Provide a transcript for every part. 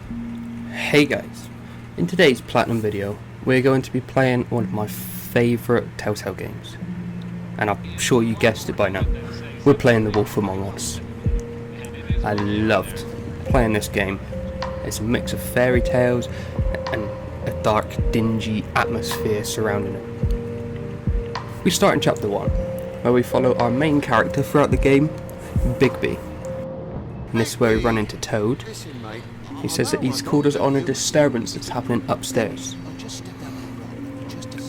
Hey guys, in today's Platinum video we're going to be playing one of my favourite Telltale games, and I'm sure you guessed it by now, we're playing The Wolf Among Us. I loved playing this game. It's a mix of fairy tales and a dark, dingy atmosphere surrounding it. We start in chapter 1, where we follow our main character throughout the game, Bigby. And this is where we run into Toad. He says that he's called us on a disturbance that's happening upstairs.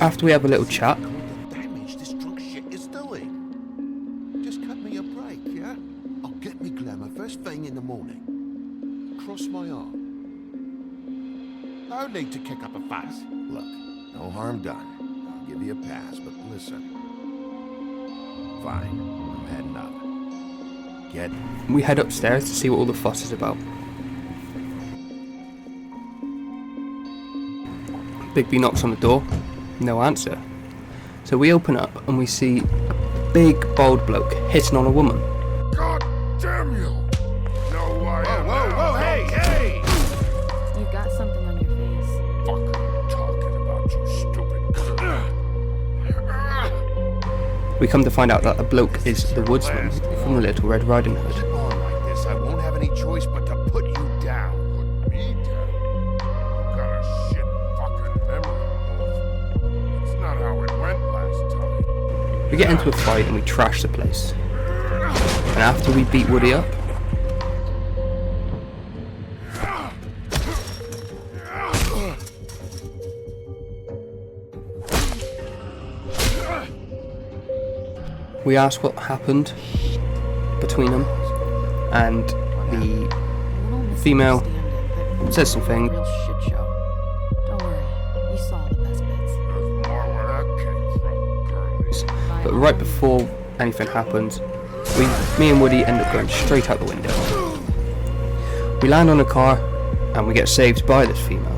After we have a little chat, Damage this drunk shit is doing. Just cut me a break, yeah? I'll get me glamour first thing in the morning. Cross my arm. No need to kick up a fuss. Look, no harm done. I'll give you a pass, but listen. Fine, I'm heading up. we head upstairs to see what all the fuss is about. Bigby knocks on the door, no answer. So we open up and we see a big bald bloke hitting on a woman. God damn you! No way! Whoa, hey! You've got something on your face. Fuck are you talking about, you stupid... We come to find out that the bloke is the woodsman from the Little Red Riding Hood. On like this, I won't have any choice but to put you down. Put me down? You got a shit fucking memory, Wolf. That's not how it went last time. We get into a fight and we trash the place. And after we beat Woody up, we ask what happened between them, and the female says something. Real shit show. Don't worry, you saw the best bits. There's more where that came from, girlie. But right before anything happens, me and Woody end up going straight out the window. We land on a car and we get saved by this female.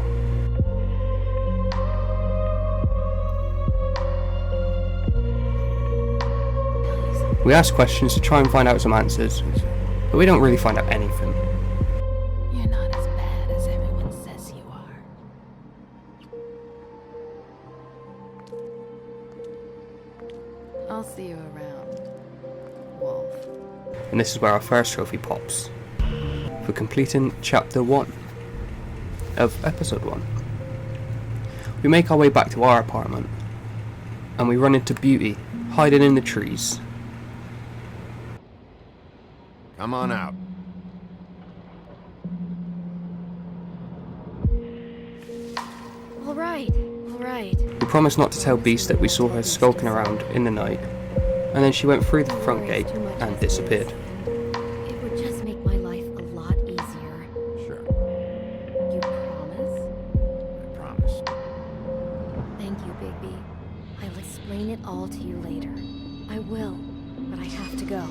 We ask questions to try and find out some answers, but we don't really find out anything. You're not as bad as everyone says you are. I'll see you around, Wolf. And this is where our first trophy pops, for completing chapter 1 of episode 1. We make our way back to our apartment, and we run into Beauty, hiding in the trees. Come on out. All right. We promised not to tell Beast that we saw her skulking around in the night, and then she went through the front gate and disappeared. It would just make my life a lot easier. Sure, You promise? I promise. Thank you, Bigby. I'll explain it all to you later. I will, but I have to go.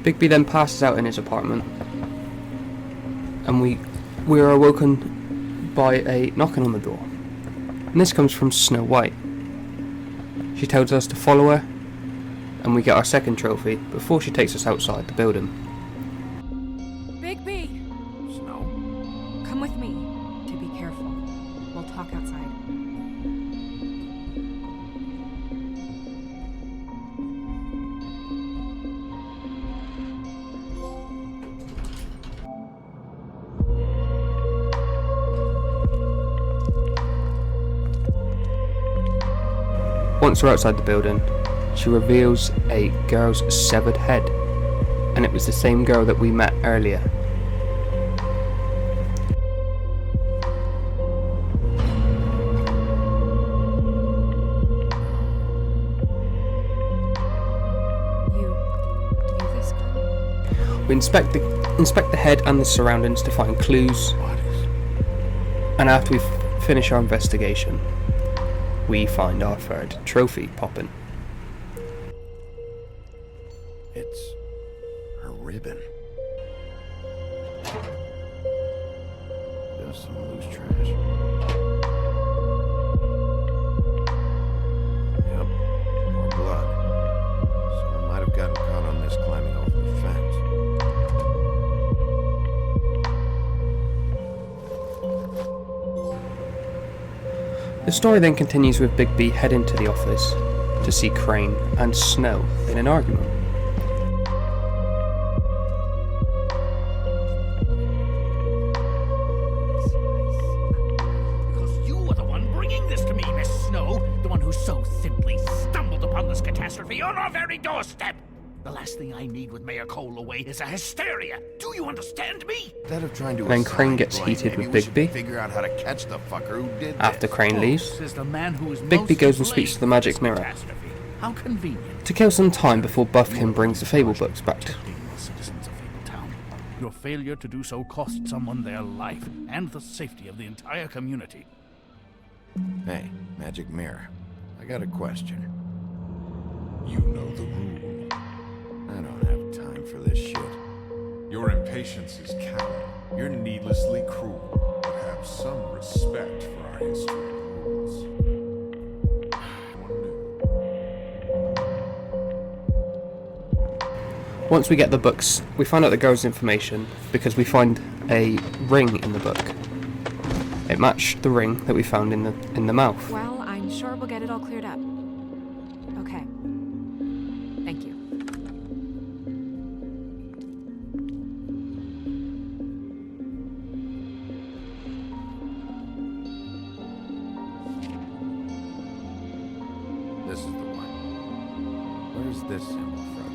Bigby then passes out in his apartment, and we are awoken by a knocking on the door. And this comes from Snow White. She tells us to follow her, and we get our second trophy before she takes us outside the building. Bigby, Snow? come with me. To be careful. We'll talk outside. Once we're outside the building, she reveals a girl's severed head, and it was the same girl that we met earlier. You this girl? We inspect the head and the surroundings to find clues, Bodies. and after we finish our investigation, we find our third trophy popping. It's her ribbon. Just some loose trash. Yep, more blood. Someone might have gotten caught on this climbing over the The story then continues with Bigby heading to the office to see Crane and Snow in an argument. Because you were the one bringing this to me, Miss Snow. The one who so simply stumbled upon this catastrophe on our very doorstep. The last thing I need with Mayor Cole away is a hysteria. Do you understand me? Instead of trying to Then assign Crane gets blame, heated maybe with we should Bigby. Figure out how to catch the fucker who did After this. Crane leaves, Says the man who is Bigby most goes and to speaks to the blame magic for this mirror catastrophe. How convenient. to kill some time before Buffkin brings the Fable books back. Protecting the citizens of Fabletown. Your failure to do so cost someone their life and the safety of the entire community. Hey, magic mirror. I got a question. You know the rule. I don't have time for this shit. Your impatience is cowing. You're needlessly cruel. But have some respect for our history and rules. Once we get the books, we find out the girl's information because we find a ring in the book. It matched the ring that we found in the mouth. Well, I'm sure we'll get it all cleared up. Okay. Thank you. This is the one. Where's this symbol from?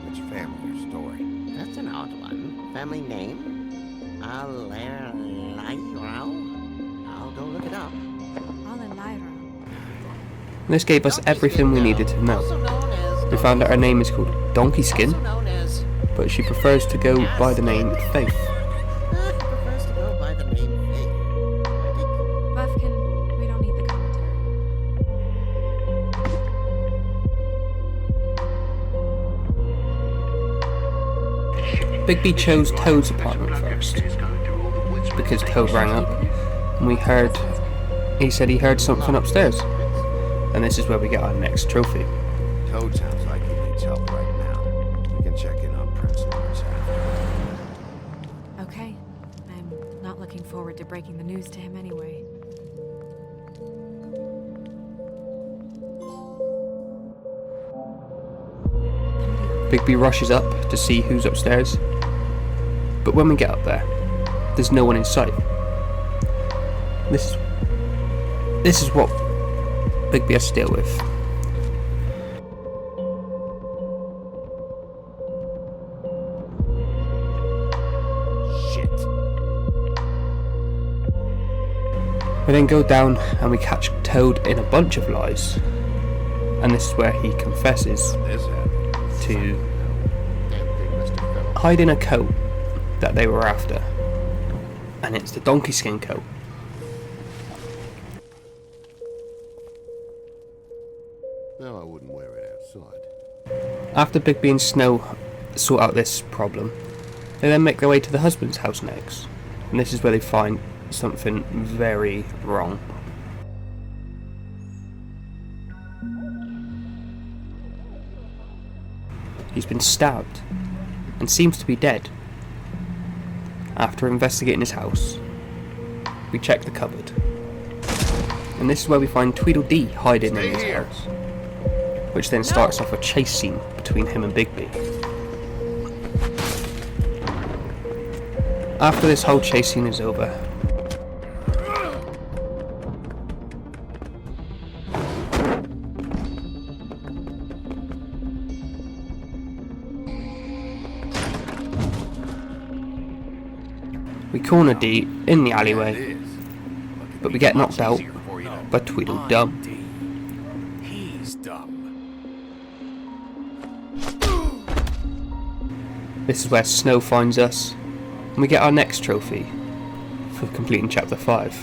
Which family or story? That's an odd one. Family name? Alairo? I'll go look it up. Alairo. This gave us everything we needed to know. Also known as We found out her name is called Donkey Skin, Also known as but she prefers to go by the name Faith. prefers to go by the name Faith. I think Buffkin, we don't need the commentary. Bigby chose Toad's apartment first because Toad rang up and he said he heard something upstairs, and this is where we get our next trophy. Toad sounds like he needs help right now. We can check in on Prince Lawrence after. Okay. I'm not looking forward to breaking the news to him anyway. Bigby rushes up to see who's upstairs, but when we get up there, there's no one in sight. This is what Bigby has to deal with. Shit. We then go down and we catch Toad in a bunch of lies, and this is where he confesses This happened. to Damn thing must have fell. hiding a coat that they were after, and it's the donkey skin coat. No, I wouldn't wear it outside. After Bigby and Snow sort out this problem, they then make their way to the husband's house next, and this is where they find something very wrong. He's been stabbed and seems to be dead. After investigating his house, we check the cupboard, and this is where we find Tweedledee hiding in his house, which then starts off a chase scene between him and Bigby. After this whole chase scene is over, we corner Dee in the alleyway, but we get knocked out by Tweedledum. He's dumb. This is where Snow finds us, and we get our next trophy for completing chapter 5.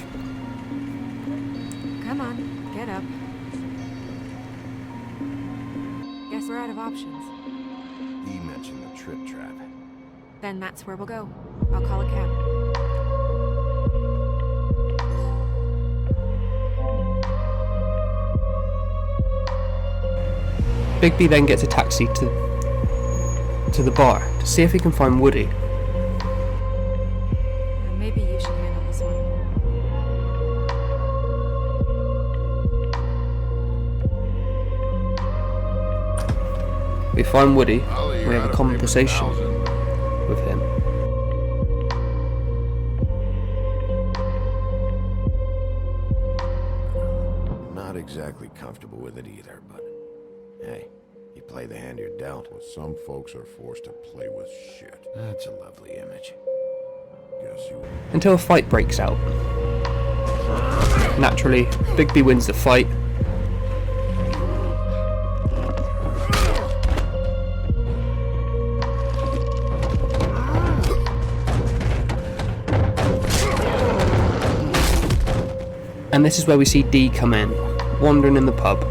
Come on, get up. Guess we're out of options. He mentioned the trip trap. Then that's where we'll go. I'll call a cab. Bigby then gets a taxi to the bar to see if he can find Woody. Maybe you should handle this one. We find Woody, Ollie, we you're have a out of paper conversation towels and- with him. Not exactly comfortable with it either, but hey, you play the hand you're dealt. Well, some folks are forced to play with shit. That's a lovely image. Guess you... Until a fight breaks out. Naturally, Bigby wins the fight. And this is where we see Dee come in, wandering in the pub.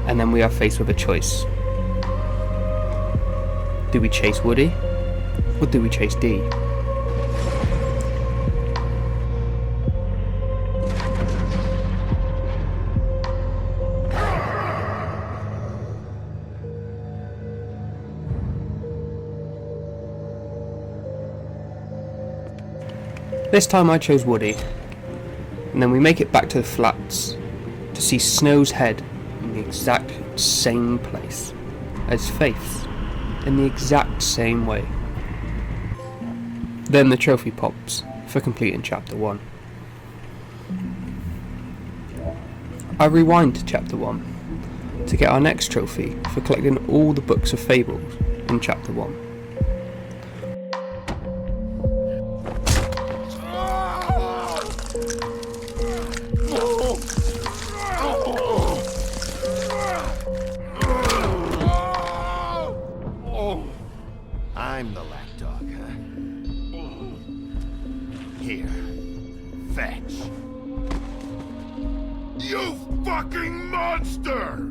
And then we are faced with a choice. Do we chase Woody? Or do we chase Dee? This time I chose Woody. And then we make it back to the flats to see Snow's head in the exact same place as Faith's, in the exact same way. Then the trophy pops for completing chapter 1. I rewind to chapter 1 to get our next trophy for collecting all the books of fables in chapter 1. I'm the lapdog, huh? Here, fetch. You fucking monster!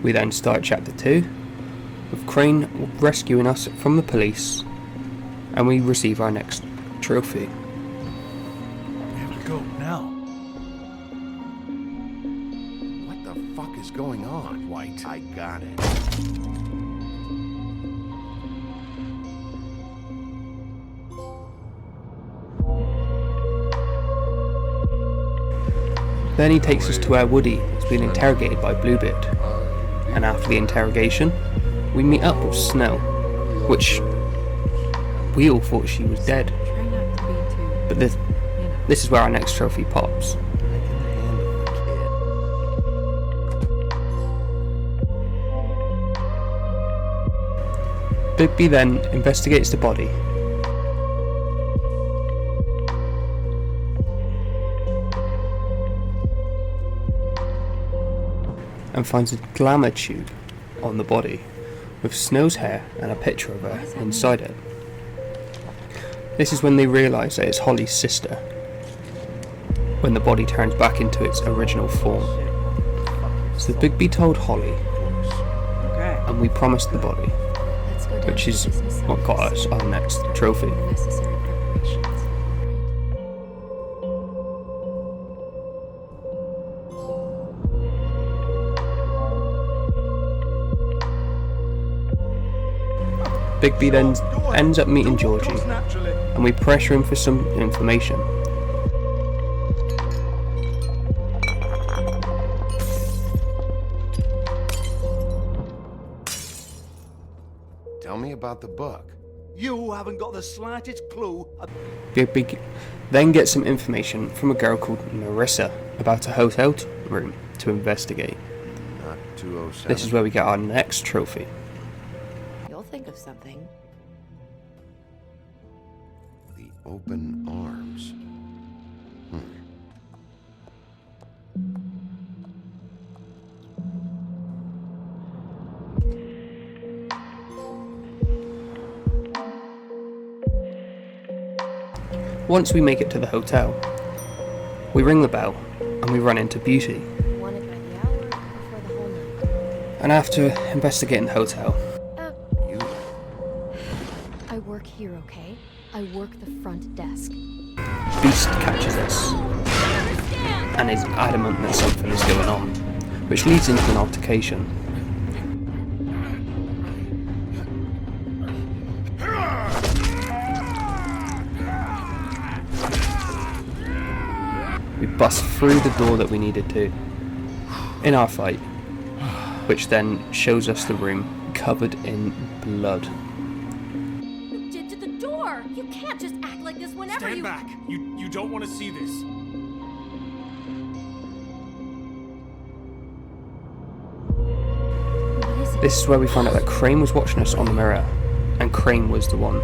We then start chapter 2, with Crane rescuing us from the police, and we receive our next trophy. We have to go now. What the fuck is going on, White? I got it. Then he takes us to where Woody is being interrogated by Bluebeard, and after the interrogation, we meet up with Snow, which we all thought she was dead, Try not to be too, but this is where our next trophy pops. I can handle the kid. Bigby then investigates the body, and finds a glamour tube on the body with Snow's hair and a picture of her inside it. This is when they realise that it's Holly's sister, when the body turns back into its original form. So Bigby told Holly, Okay. and we promised the body, Let's go down which to is the business what got office. us our next start trophy. making the necessary preparations, right? Bigby then ends up meeting Georgie, and we pressure him for some information. Tell me about the book. You haven't got the slightest clue. Bigby then gets some information from a girl called Marissa about a hotel room to investigate. Not 207. This is where we get our next trophy. You'll think of something. The open arms. Once we make it to the hotel, we ring the bell and we run into Beauty. Want it by the hour or for the whole night? And after investigating the hotel, You. I work here, okay? I work the front desk. Beast catches us and is adamant that something is going on, which leads into an altercation. we bust through the door that we needed to in our fight, which then shows us the room covered in blood. You did to the door! You can't just act like this whenever Stand back! You don't want to see this. What is it? This is where we find out that Crane was watching us on the mirror, and Crane was the one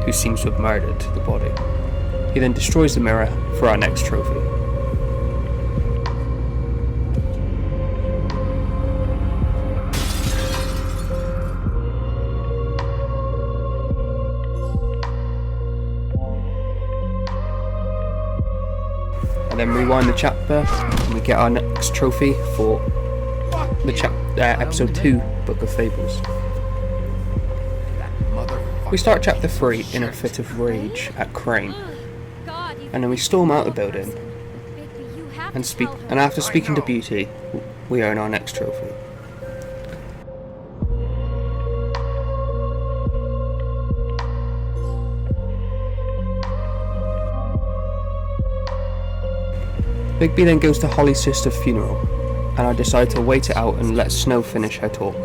who seems to have murdered the body. He then destroys the mirror for our next trophy. And then rewind the chapter and we get our next trophy for the episode 2, Book of Fables. We start chapter 3 in a fit of rage at Crane, God, you and then we storm out the building, Bigby, you have and to tell her. and after speaking to Beauty, we earn our next trophy. Bigby then goes to Holly's sister's funeral, and I decide to wait it out and let Snow finish her talk.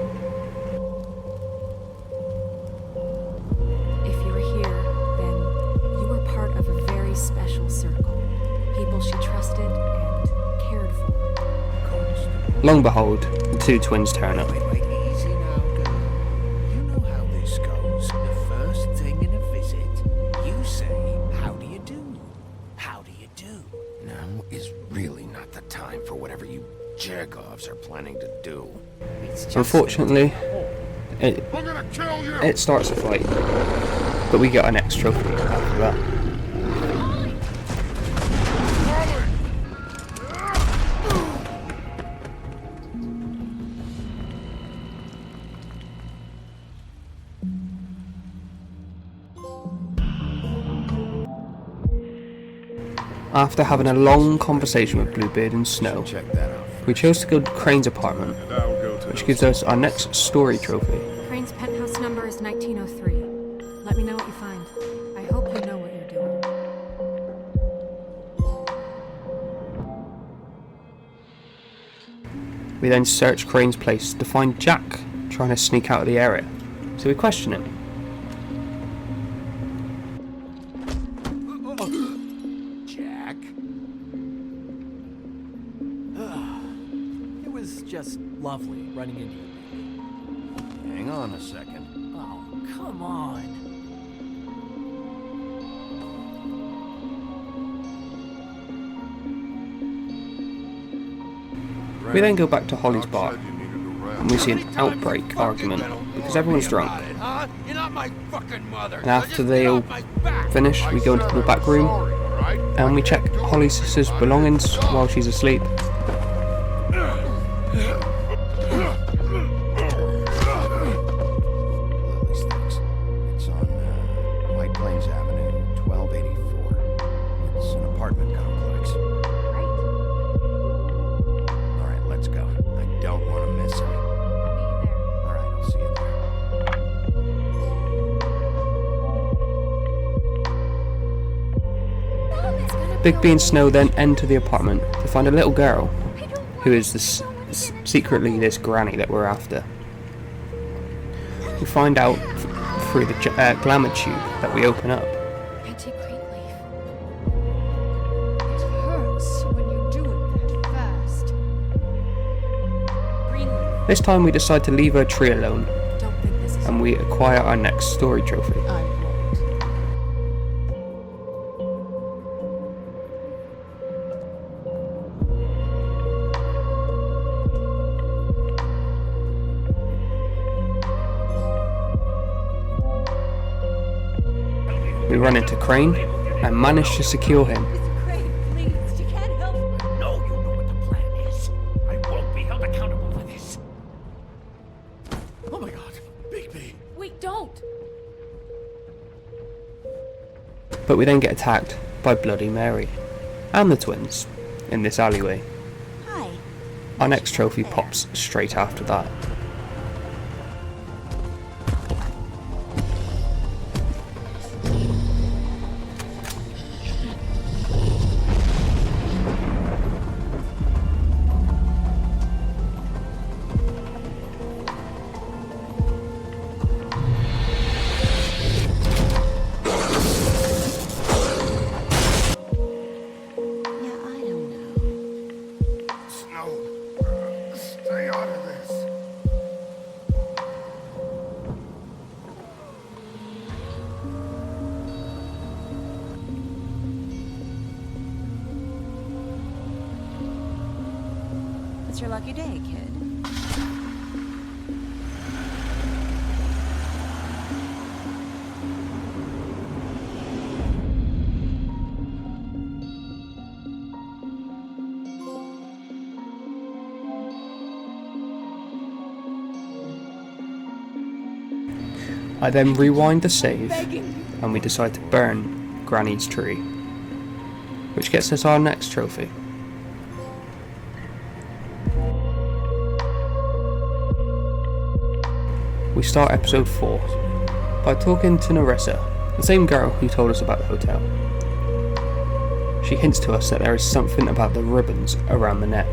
If you were here, then you were part of a very special circle. People she trusted and cared for. Long behold, the two twins turn up. Wait, easy now, girl. You know how this goes. The first thing in a visit, you say, how do you do? How do you do? Now is really not the time for whatever you jerk-offs are planning to do. It's just Unfortunately, I'm gonna kill you! it starts a fight, but we get our next trophy after that. After having a long conversation with Bluebeard and Snow, Check that out. we chose to go to Crane's apartment, And I'll go to which gives us our next story trophy. Crane's penthouse number is 1903. Let me know what you find. I hope you know what you're doing. We then search Crane's place to find Jack trying to sneak out of the area, so we question him. Jack. It was just lovely running into you. Hang on a second. Oh, come on. We then go back to Holly's bar, Said you needed a rest. and we see an outbreak argument because everyone's drunk. Huh? You're not my fucking mother. And after they all finish, we go into the back room Sorry, all right? and we check Holly's sister's belongings while she's asleep. Lily's things. It's on White Plains Avenue, 1284. It's an apartment complex. All right, let's go. I don't want to miss it. All right, I'll see you there. Bigby and Snow then enter the apartment to find a little girl who is secretly this granny that we're after. We find out through the glamour tube that we open up. Anti-Crane leaf. It hurts when you do it that fast. Green leaf. This time we decide to leave our tree alone Don't think this is and we acquire our next story trophy. I won't. We run into Crane and manage to secure him. Crane, please, you can't help. No, you know what the plan is. I won't be held accountable for this. Oh my god, Bigby. Wait, don't. But we then get attacked by Bloody Mary and the twins in this alleyway. Hi. Our next trophy pops straight after that. your lucky day, kid. I then rewind the save and we decide to burn Granny's tree, which gets us our next trophy. We start episode 4 by talking to Nerissa, the same girl who told us about the hotel. She hints to us that there is something about the ribbons around the neck.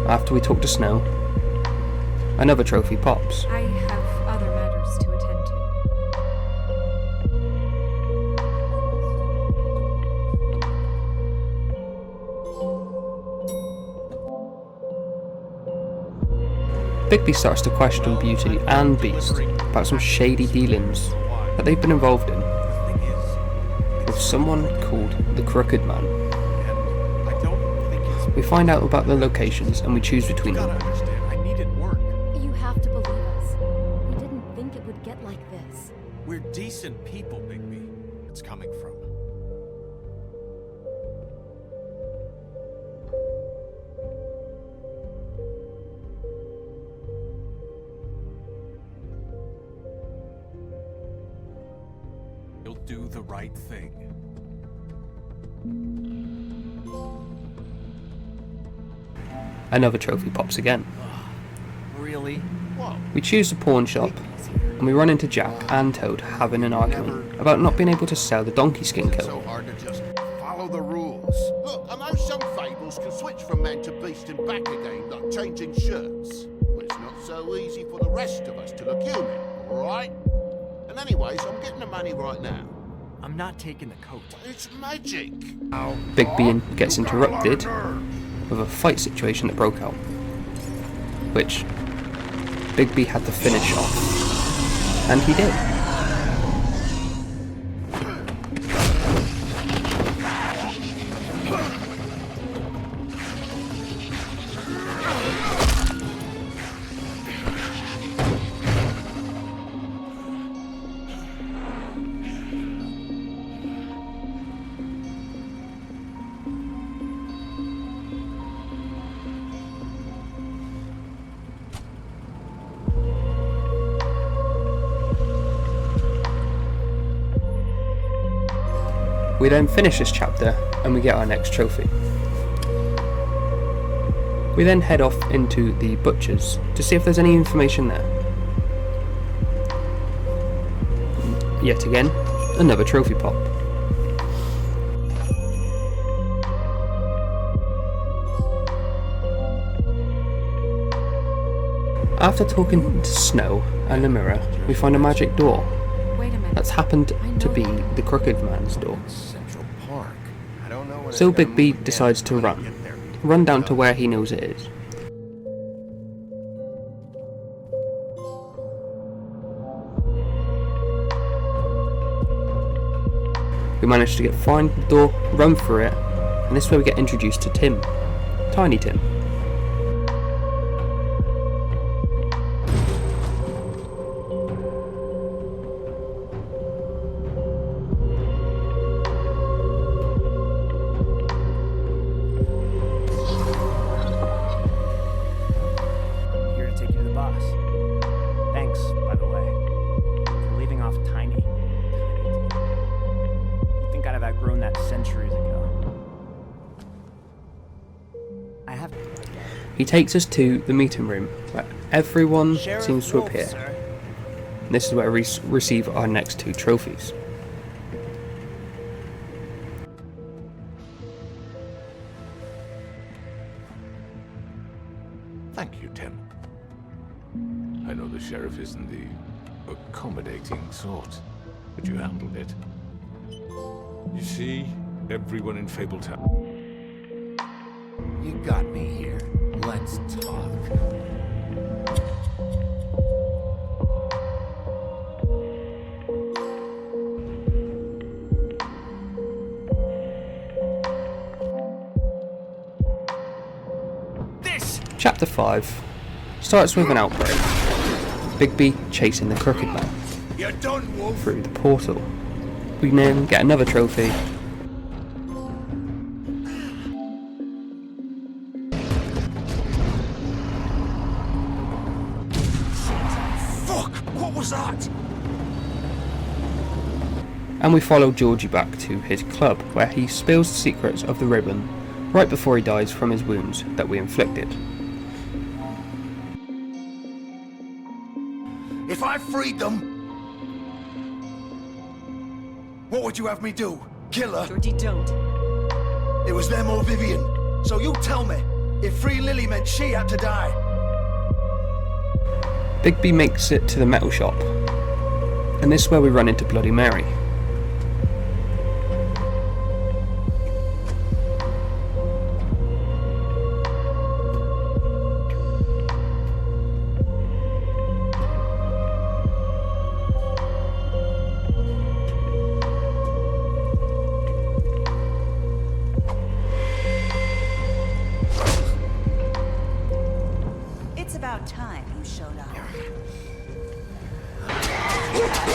After we talk to Snow, another trophy pops. I have other matters to attend to. Bigby starts to question Beauty and Beast about some shady dealings that they've been involved in with someone called the Crooked Man. We find out about the locations and we choose between them. I needed work. You have to believe us. We didn't think it would get like this. We're decent people, Bigby. It's coming from. You'll do the right thing. Another trophy pops again. Really? We choose the pawn shop and we run into Jack and Toad having an argument about not being able to sell the donkey skin coat. So hard to just follow the rules. Look, I know some fables can switch from man to beast and back again, like changing shirts. But it's not so easy for the rest of us to look human, alright? And anyways, I'm getting the money right now. I'm not taking the coat. It's magic. Bigby gets interrupted with a fight situation that broke out, which Bigby had to finish off, and he did. We then finish this chapter and we get our next trophy. We then head off into the butcher's to see if there's any information there. Yet again, another trophy pop. After talking to Snow and the mirror, we find a magic door. That's happened to be the Crooked Man's door. So Bigby decides to run down to where he knows it is. We manage to find the door, run through it, and this is where we get introduced to Tim, Tiny Tim. He takes us to the meeting room where everyone seems to appear. And this is where we receive our next 2 trophies. I know the sheriff isn't the accommodating sort, but you handled it. You see, everyone in Fabletown. You got me here. Let's talk. Chapter 5 starts with an outbreak. Bigby chasing the Crooked Man You're done, Wolf. through the portal. We then get another trophy. Fuck! What was that? And we follow Georgie back to his club, where he spills the secrets of the ribbon right before he dies from his wounds that we inflicted. If I freed them, what would you have me do? Kill her? Georgie, don't. It was them or Vivian. So you tell me, if Free Lily meant she had to die. Bigby makes it to the metal shop, and this is where we run into Bloody Mary. It's about time you showed up.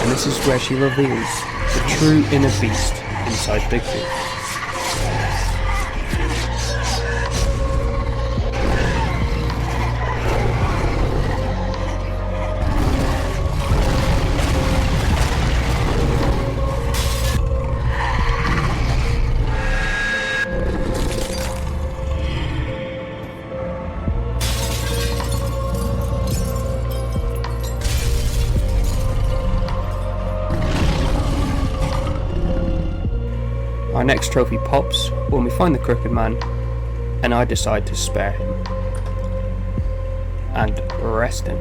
And this is where she reveals the true inner beast inside Bigby. Our next trophy pops when we find the Crooked Man, and I decide to spare him and arrest him.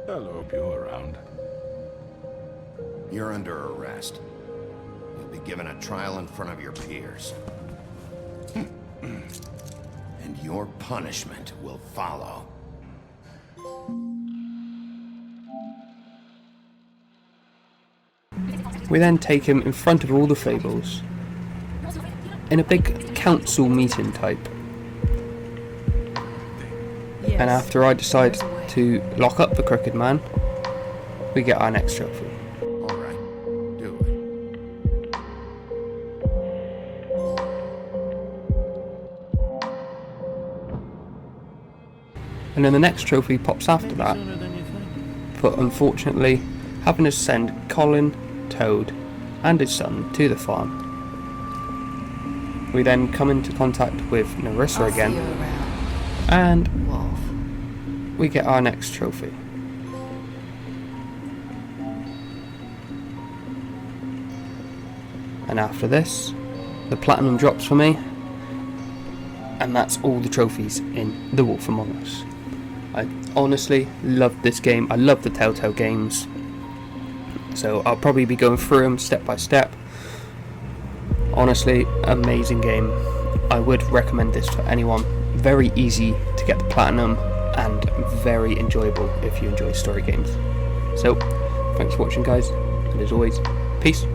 Hello, you're around. You're under arrest. You'll be given a trial in front of your peers. And your punishment will follow. We then take him in front of all the Fables in a big council meeting type. Yes, And after I decide there's a way. to lock up the Crooked Man, we get our next trophy. Alright, do it. And then the next trophy pops after that, but unfortunately having to send Colin, Toad and his son to the farm. We then come into contact with Narissa again, and we get our next trophy. And after this, the platinum drops for me, and that's all the trophies in The Wolf Among Us. I honestly love this game. I love the Telltale games, so I'll probably be going through them step by step. Honestly, amazing game. I would recommend this for anyone. Very easy to get the platinum and very enjoyable if you enjoy story games. So, thanks for watching guys, and as always, peace.